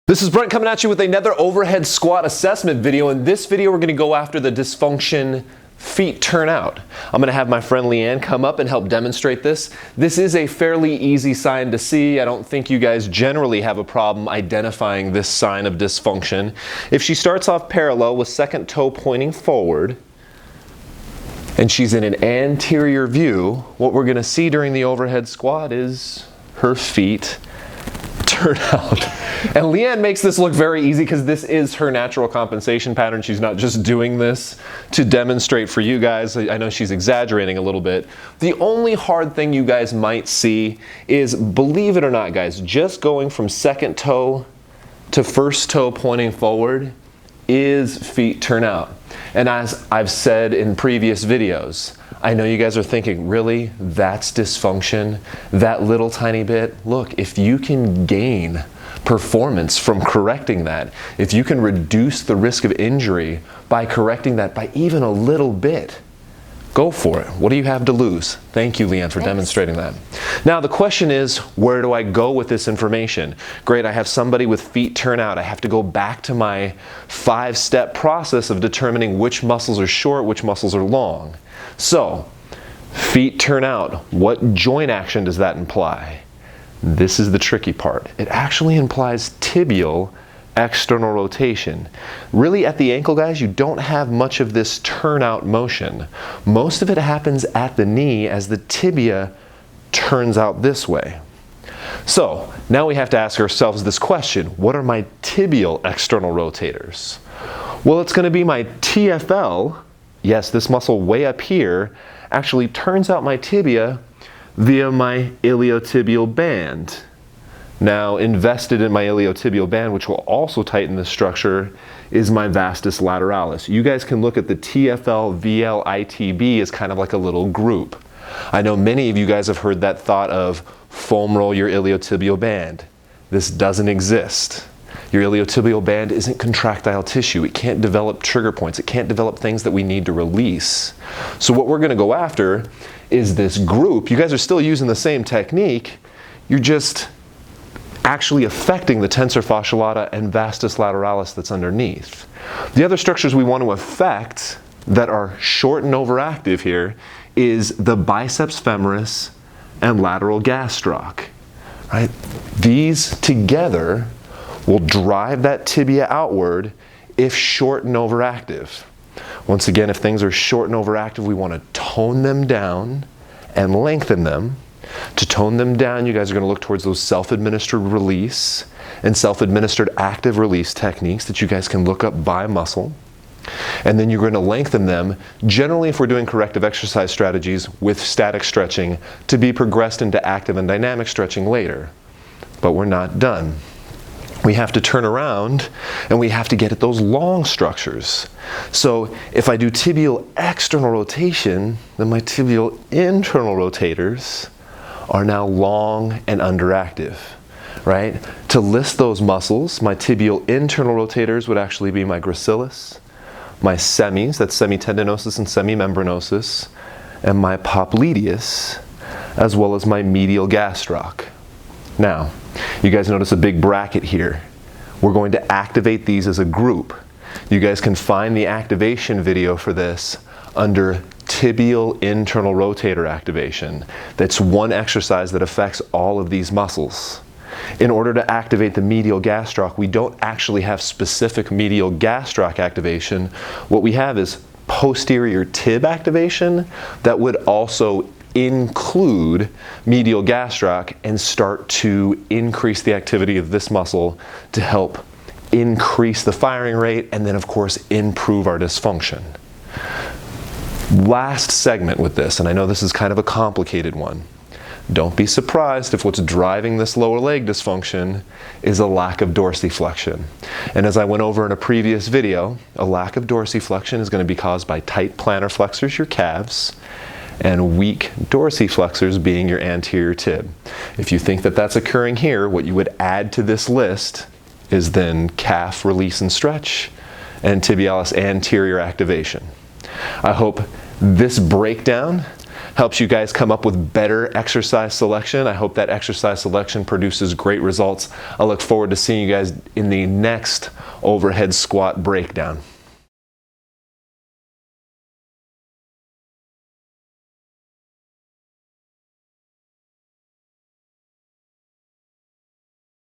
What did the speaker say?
This is Brent coming at you with another overhead squat assessment video. In this video, we're going to go after the dysfunction feet turn out. I'm going to have my friend Leanne come up and help demonstrate this. This is a fairly easy sign to see. I don't think you guys generally have a problem identifying this sign of dysfunction. If she starts off parallel with second toe pointing forward, and she's in an anterior view, what we're going to see during the overhead squat is her feet turn out. And Leanne makes this look very easy because this is her natural compensation pattern. She's not just doing this to demonstrate for you guys. I know she's exaggerating a little bit. The only hard thing you guys might see is, believe it or not guys, just going from second toe to first toe pointing forward is feet turn out. And as I've said in previous videos, I know you guys are thinking, really? That's dysfunction? That little tiny bit? Look, if you can gain performance from correcting that, if you can reduce the risk of injury by correcting that by even a little bit, go for it. What do you have to lose? Thank you, Leanne, for demonstrating that. Now, the question is, where do I go with this information? Great, I have somebody with feet turn out. I have to go back to my 5-step process of determining which muscles are short, which muscles are long. So, feet turn out. What joint action does that imply? This is the tricky part. It actually implies tibial external rotation. Really, at the ankle, guys, you don't have much of this turnout motion. Most of it happens at the knee as the tibia turns out this way. So, now we have to ask ourselves this question: what are my tibial external rotators? Well, it's going to be my TFL. Yes, this muscle way up here actually turns out my tibia via my iliotibial band. Now, invested in my iliotibial band, which will also tighten this structure, is my vastus lateralis. You guys can look at the TFL, VL, ITB as kind of like a little group. I know many of you guys have heard that thought of foam roll your iliotibial band. This doesn't exist. Your iliotibial band isn't contractile tissue. It can't develop trigger points. It can't develop things that we need to release. So what we're going to go after is this group. You guys are still using the same technique. You're just actually affecting the tensor fasciae lata and vastus lateralis that's underneath. The other structures we want to affect that are short and overactive here is the biceps femoris and lateral gastroc. Right? These together will drive that tibia outward if short and overactive. Once again, if things are short and overactive, we want to tone them down and lengthen them. To tone them down, you guys are going to look towards those self-administered release and self-administered active release techniques that you guys can look up by muscle. And then you're going to lengthen them, generally if we're doing corrective exercise strategies, with static stretching to be progressed into active and dynamic stretching later. But we're not done. We have to turn around and we have to get at those long structures. So if I do tibial external rotation, then my tibial internal rotators are now long and underactive, right? To list those muscles, my tibial internal rotators would actually be my gracilis, my semis, that's semitendinosus and semimembranosus, and my popliteus, as well as my medial gastroc. Now, you guys notice a big bracket here. We're going to activate these as a group. You guys can find the activation video for this under tibial internal rotator activation. That's one exercise that affects all of these muscles. In order to activate the medial gastroc, we don't actually have specific medial gastroc activation. What we have is posterior tib activation that would also include medial gastroc and start to increase the activity of this muscle to help increase the firing rate and then of course improve our dysfunction. Last segment with this, and I know this is kind of a complicated one. Don't be surprised if what's driving this lower leg dysfunction is a lack of dorsiflexion. And as I went over in a previous video, a lack of dorsiflexion is going to be caused by tight plantar flexors, your calves, and weak dorsiflexors being your anterior tib. If you think that that's occurring here, what you would add to this list is then calf release and stretch and tibialis anterior activation. I hope this breakdown helps you guys come up with better exercise selection. I hope that exercise selection produces great results. I look forward to seeing you guys in the next overhead squat breakdown.